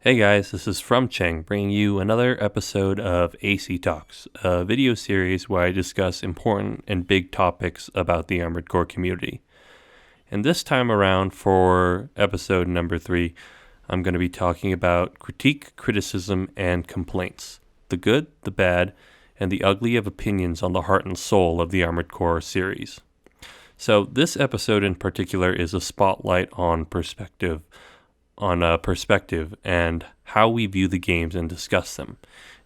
Hey guys, this is FromSoftware bringing you another episode of AC Talks, a video series where I discuss important and big topics about the Armored Core community. And this time around, for episode number 3, I'm going to be talking about critique, criticism, and complaints. The good, the bad, and the ugly of opinions on the heart and soul of the Armored Core series. So this episode in particular is a spotlight on perspective and how we view the games and discuss them,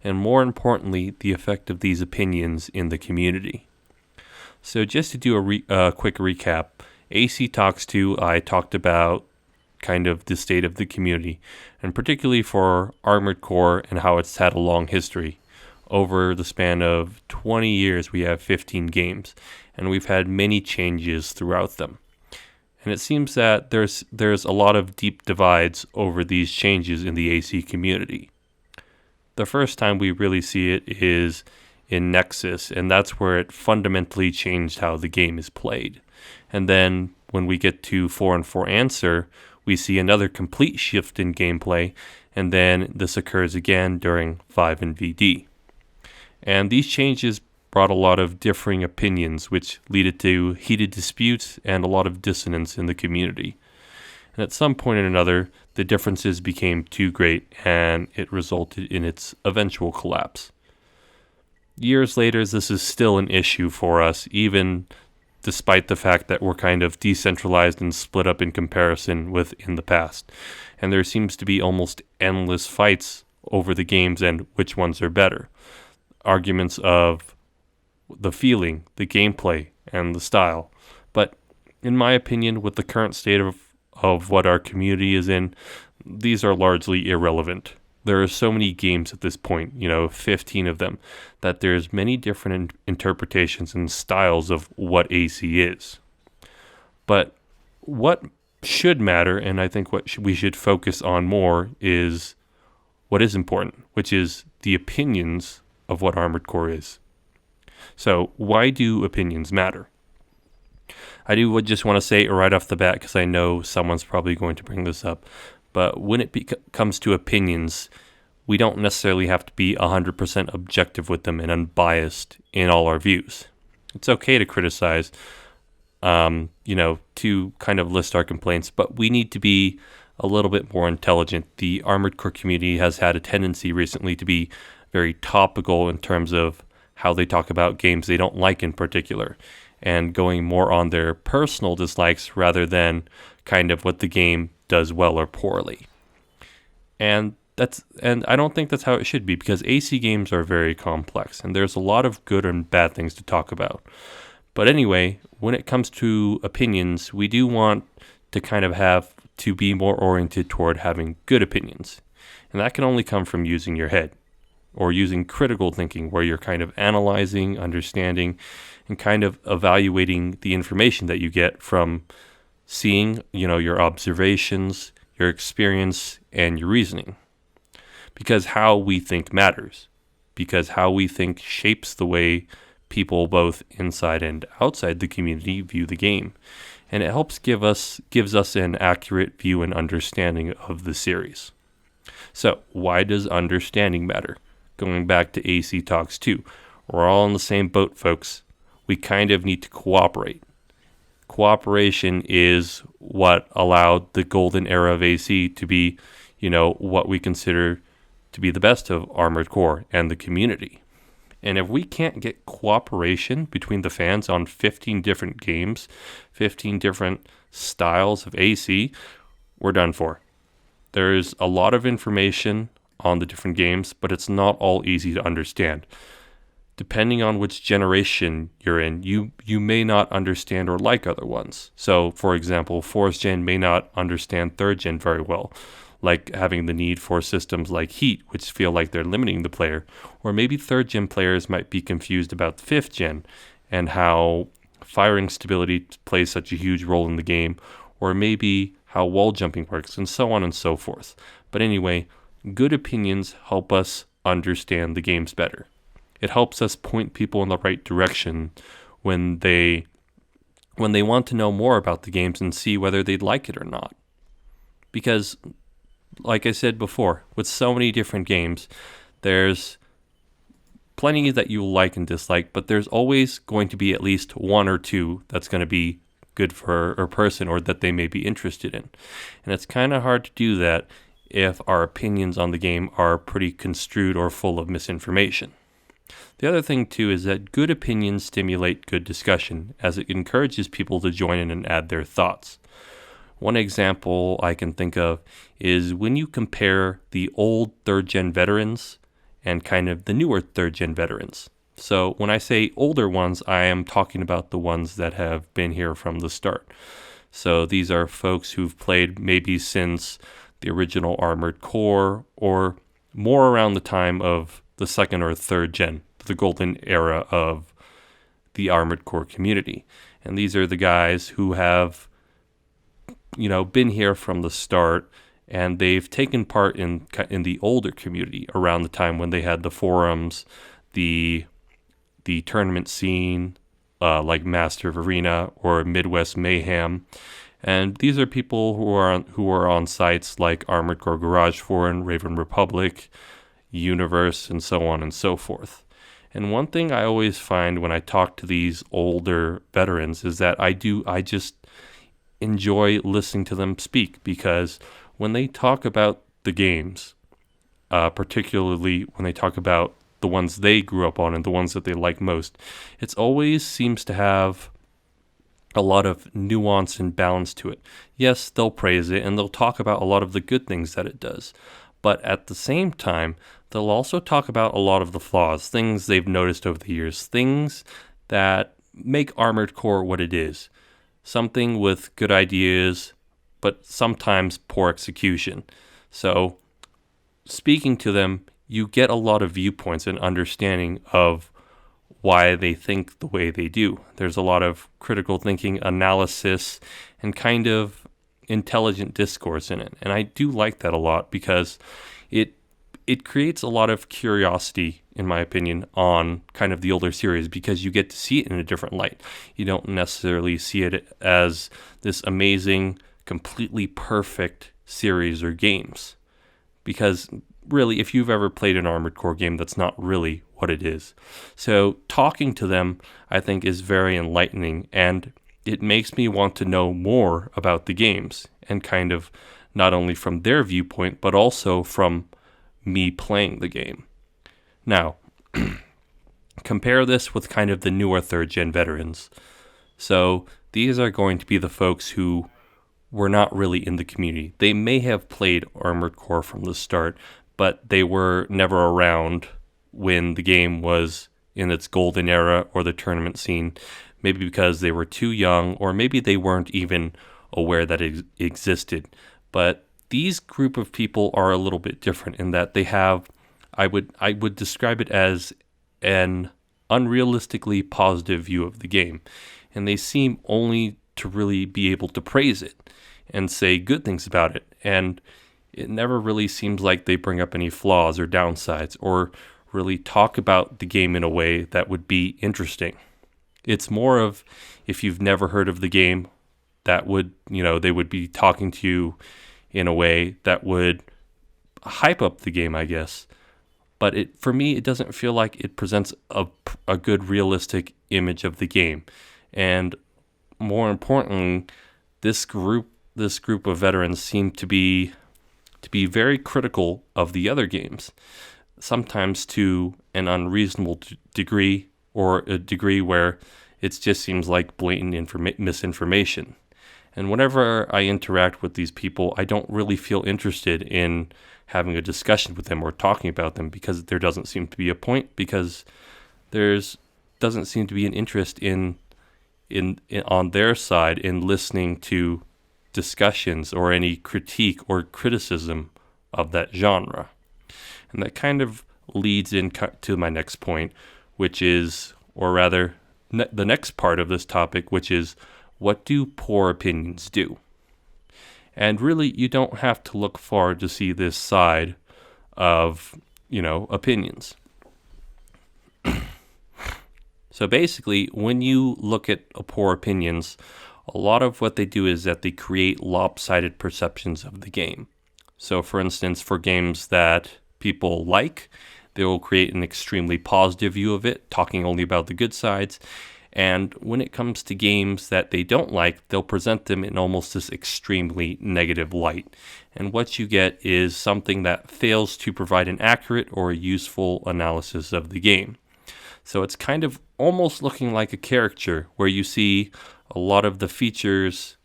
and more importantly, the effect of these opinions in the community. So just to do a quick recap, AC Talks 2, I talked about kind of the state of the community, and particularly for Armored Core and how it's had a long history. Over the span of 20 years, we have 15 games, and we've had many changes throughout them. And it seems that there's a lot of deep divides over these changes in the AC community. The first time we really see it is in Nexus, and that's where it fundamentally changed how the game is played. And then when we get to 4 and 4 Answer, we see another complete shift in gameplay, and then this occurs again during 5 and VD. And these changes brought a lot of differing opinions, which led to heated disputes and a lot of dissonance in the community. And at some point or another, the differences became too great, and it resulted in its eventual collapse. Years later, this is still an issue for us, even despite the fact that we're kind of decentralized and split up in comparison with in the past. And there seems to be almost endless fights over the games and which ones are better. Arguments of the feeling, the gameplay, and the style. But in my opinion, with the current state of what our community is in, these are largely irrelevant. There are so many games at this point, 15 of them, that there's many different interpretations and styles of what AC is. But what should matter, and I think what we should focus on more, is what is important, which is the opinions of what Armored Core is. So why do opinions matter? I just want to say it right off the bat because I know someone's probably going to bring this up. But when it comes to opinions, we don't necessarily have to be 100% objective with them and unbiased in all our views. It's okay to criticize, to kind of list our complaints, but we need to be a little bit more intelligent. The Armored Core community has had a tendency recently to be very topical in terms of how they talk about games they don't like in particular, and going more on their personal dislikes rather than kind of what the game does well or poorly. And I don't think that's how it should be, because AC games are very complex, and there's a lot of good and bad things to talk about. But anyway, when it comes to opinions, we do want to kind of have to be more oriented toward having good opinions. And that can only come from using your head, or using critical thinking, where you're kind of analyzing, understanding, and kind of evaluating the information that you get from seeing, your observations, your experience, and your reasoning. Because how we think matters. Because how we think shapes the way people both inside and outside the community view the game. And it gives us an accurate view and understanding of the series. So, why does understanding matter? Going back to AC Talks 2, we're all in the same boat, folks. We kind of need to cooperate. Cooperation is what allowed the golden era of AC to be, what we consider to be the best of Armored Core and the community. And if we can't get cooperation between the fans on 15 different games, 15 different styles of AC, we're done for. There's a lot of information on the different games, but it's not all easy to understand. Depending on which generation you're in, you may not understand or like other ones. So, for example, 4th Gen may not understand 3rd Gen very well, like having the need for systems like heat, which feel like they're limiting the player. Or maybe 3rd Gen players might be confused about 5th Gen and how firing stability plays such a huge role in the game, or maybe how wall jumping works, and so on and so forth. But anyway, good opinions help us understand the games better. It helps us point people in the right direction when they want to know more about the games and see whether they'd like it or not. Because like I said before, with so many different games, there's plenty that you like and dislike, but there's always going to be at least one or two that's going to be good for a person or that they may be interested in. And it's kind of hard to do that if our opinions on the game are pretty construed or full of misinformation. The other thing, too, is that good opinions stimulate good discussion, as it encourages people to join in and add their thoughts. One example I can think of is when you compare the old third-gen veterans and kind of the newer third-gen veterans. So when I say older ones, I am talking about the ones that have been here from the start. So these are folks who've played maybe since the original Armored Core or more around the time of the second or third gen, the golden era of the Armored Core community. And these are the guys who have, been here from the start, and they've taken part in the older community around the time when they had the forums, the tournament scene, like Master of Arena or Midwest Mayhem. And these are people who are on sites like Armored Core Garage Forum, Raven Republic, Universe, and so on and so forth. And one thing I always find when I talk to these older veterans is that I just enjoy listening to them speak, because when they talk about the games, particularly when they talk about the ones they grew up on and the ones that they like most, it always seems to have a lot of nuance and balance to it. Yes, they'll praise it and they'll talk about a lot of the good things that it does, but at the same time, they'll also talk about a lot of the flaws, things they've noticed over the years, things that make Armored Core what it is. Something with good ideas, but sometimes poor execution. So, speaking to them, you get a lot of viewpoints and understanding of why they think the way they do. There's a lot of critical thinking, analysis, and kind of intelligent discourse in it. And I do like that a lot, because it creates a lot of curiosity, in my opinion, on kind of the older series, because you get to see it in a different light. You don't necessarily see it as this amazing, completely perfect series or games, because really, if you've ever played an Armored Core game, that's not really what it is. So talking to them, I think, is very enlightening, and it makes me want to know more about the games, and kind of not only from their viewpoint, but also from me playing the game. Now, compare this with kind of the newer third-gen veterans. So these are going to be the folks who were not really in the community. They may have played Armored Core from the start, but they were never around when the game was in its golden era or the tournament scene, maybe because they were too young, or maybe they weren't even aware that it existed. But these group of people are a little bit different in that they have, I would describe it as an unrealistically positive view of the game, and they seem only to really be able to praise it and say good things about it, and it never really seems like they bring up any flaws or downsides or really talk about the game in a way that would be interesting. It's more of, if you've never heard of the game, that would, they would be talking to you in a way that would hype up the game, I guess. But for me, it doesn't feel like it presents a good, realistic image of the game. And more importantly, this group of veterans seem to be very critical of the other games, sometimes to an unreasonable degree, or a degree where it just seems like blatant misinformation. And whenever I interact with these people, I don't really feel interested in having a discussion with them or talking about them, because there doesn't seem to be a point, because doesn't seem to be an interest in on their side in listening to discussions or any critique or criticism of that genre. And that kind of leads into my next point, which is, or rather, the next part of this topic, which is, what do poor opinions do? And really, you don't have to look far to see this side of, opinions. So basically, when you look at poor opinions, a lot of what they do is that they create lopsided perceptions of the game. So for instance, for games that people like, they will create an extremely positive view of it, talking only about the good sides. And when it comes to games that they don't like, they'll present them in almost this extremely negative light. And what you get is something that fails to provide an accurate or a useful analysis of the game. So it's kind of almost looking like a caricature where you see a lot of the features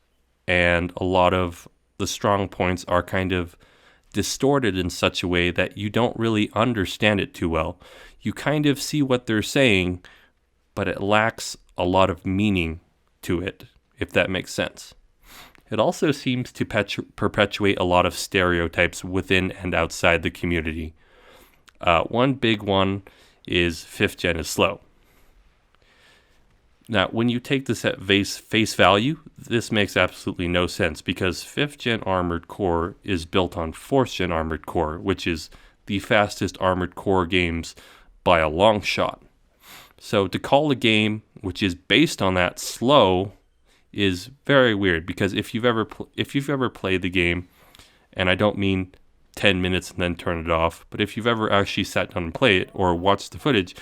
and a lot of the strong points are kind of distorted in such a way that you don't really understand it too well. You kind of see what they're saying, but it lacks a lot of meaning to it, if that makes sense. It also seems to perpetuate a lot of stereotypes within and outside the community. One big one is 5th gen is slow. Now, when you take this at face value, this makes absolutely no sense because 5th gen Armored Core is built on 4th gen Armored Core, which is the fastest Armored Core games by a long shot. So to call a game which is based on that slow is very weird because if you've ever played the game, and I don't mean 10 minutes and then turn it off, but if you've ever actually sat down and played it or watched the footage,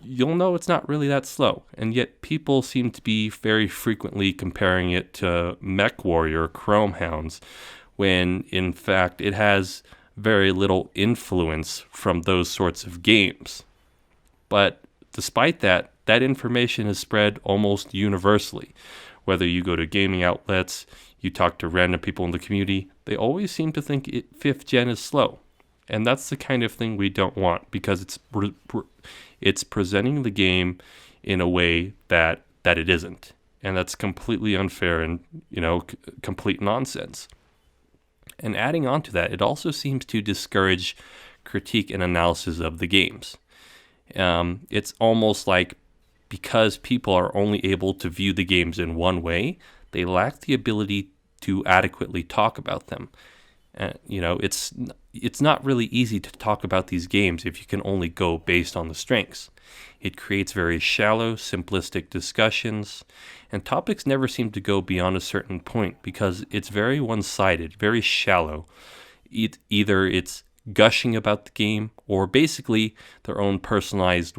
you'll know it's not really that slow. And yet people seem to be very frequently comparing it to Mech Warrior, Chrome Hounds, when in fact it has very little influence from those sorts of games. But despite that, that information is spread almost universally. Whether you go to gaming outlets, you talk to random people in the community, they always seem to think 5th gen is slow. And that's the kind of thing we don't want because it's presenting the game in a way that it isn't. And that's completely unfair and, complete nonsense. And adding on to that, it also seems to discourage critique and analysis of the games. It's almost like because people are only able to view the games in one way, they lack the ability to adequately talk about them. It's not really easy to talk about these games if you can only go based on the strengths. It creates very shallow, simplistic discussions, and topics never seem to go beyond a certain point because it's very one-sided, very shallow. Either it's gushing about the game or basically their own personalized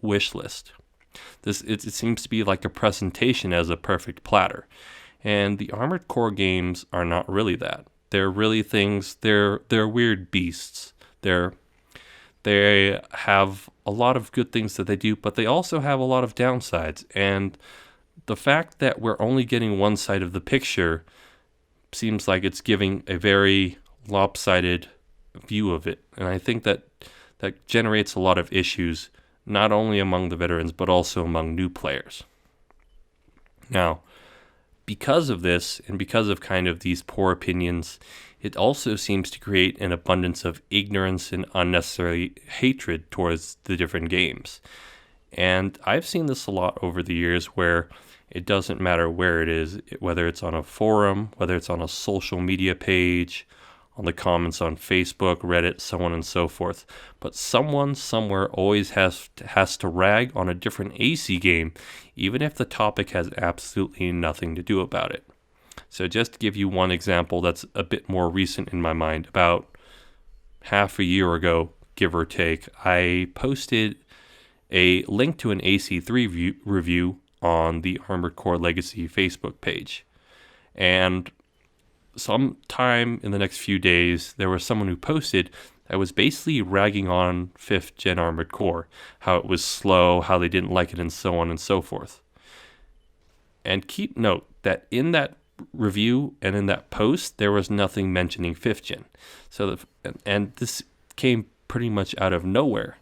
wish list. It seems to be like a presentation as a perfect platter. And the Armored Core games are not really that. They're really things, they're weird beasts. They have a lot of good things that they do, but they also have a lot of downsides. And the fact that we're only getting one side of the picture seems like it's giving a very lopsided view of it. And I think that generates a lot of issues, not only among the veterans, but also among new players. Now, because of this, and because of kind of these poor opinions, it also seems to create an abundance of ignorance and unnecessary hatred towards the different games. And I've seen this a lot over the years where it doesn't matter where it is, whether it's on a forum, whether it's on a social media page, on the comments on Facebook, Reddit, so on and so forth. But someone somewhere always has to rag on a different AC game, even if the topic has absolutely nothing to do about it. So just to give you one example that's a bit more recent in my mind, about half a year ago, give or take, I posted a link to an AC3 review on the Armored Core Legacy Facebook page. And sometime in the next few days, there was someone who posted that was basically ragging on 5th Gen Armored Core, how it was slow, how they didn't like it, and so on and so forth. And keep note that in that review and in that post, there was nothing mentioning 5th Gen. And this came pretty much out of nowhere,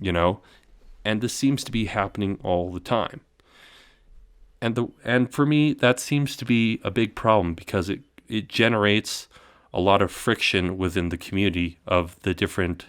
and this seems to be happening all the time. And for me, that seems to be a big problem because it generates a lot of friction within the community of the different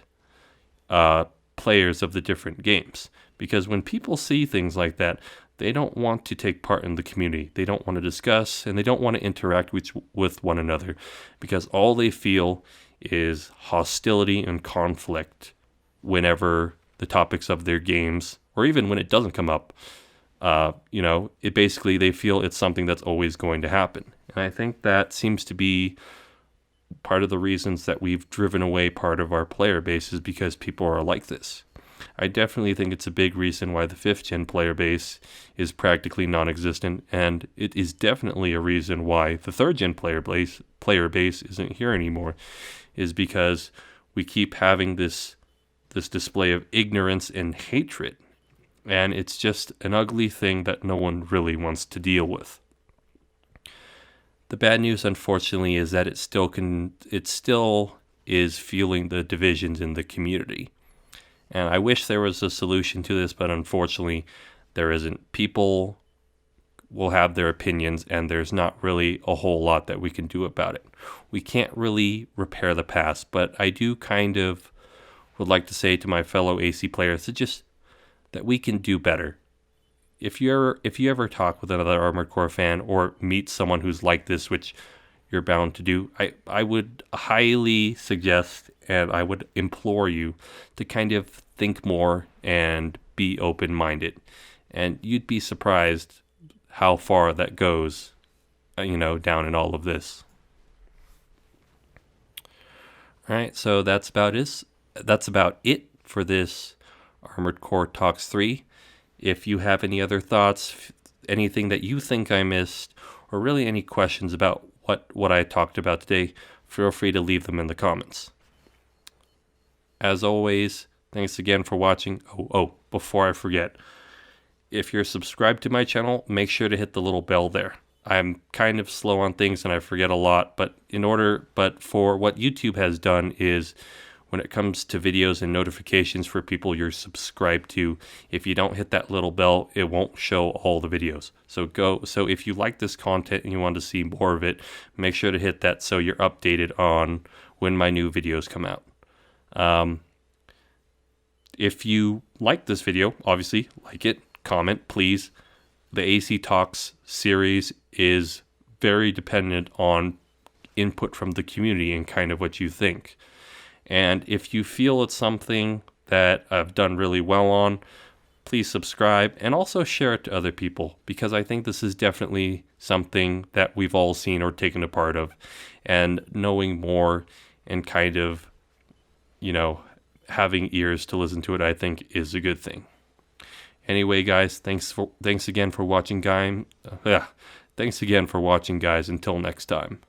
players of the different games. Because when people see things like that, they don't want to take part in the community. They don't want to discuss, and they don't want to interact with one another because all they feel is hostility and conflict whenever the topics of their games, or even when it doesn't come up, It basically, they feel it's something that's always going to happen. And I think that seems to be part of the reasons that we've driven away part of our player base, is because people are like this. I definitely think it's a big reason why the 5th gen player base is practically non-existent, and it is definitely a reason why the 3rd gen player base isn't here anymore, is because we keep having this display of ignorance and hatred, and it's just an ugly thing that no one really wants to deal with. The bad news, unfortunately, is that it still is fueling the divisions in the community. And I wish there was a solution to this, but unfortunately, there isn't. People will have their opinions, and there's not really a whole lot that we can do about it. We can't really repair the past, but I do kind of would like to say to my fellow AC players that we can do better. If you ever talk with another Armored Core fan or meet someone who's like this, which you're bound to do, I would highly suggest, and I would implore you to kind of think more and be open-minded. And you'd be surprised how far that goes, down in all of this. All right, so that's about it for this Armored Core Talks 3. If you have any other thoughts, anything that you think I missed, or really any questions about what I talked about today, feel free to leave them in the comments. As always, thanks again for watching. Oh, before I forget, if you're subscribed to my channel, make sure to hit the little bell there. I'm kind of slow on things and I forget a lot, but for what YouTube has done is, when it comes to videos and notifications for people you're subscribed to, if you don't hit that little bell, it won't show all the videos. So if you like this content and you want to see more of it, make sure to hit that so you're updated on when my new videos come out. If you like this video, obviously like it, comment, please. The AC Talks series is very dependent on input from the community and kind of what you think. And if you feel it's something that I've done really well on, please subscribe and also share it to other people, because I think this is definitely something that we've all seen or taken a part of. And knowing more and kind of, having ears to listen to it, I think is a good thing. Anyway, guys, thanks again for watching, guys. Thanks again for watching, guys. Until next time.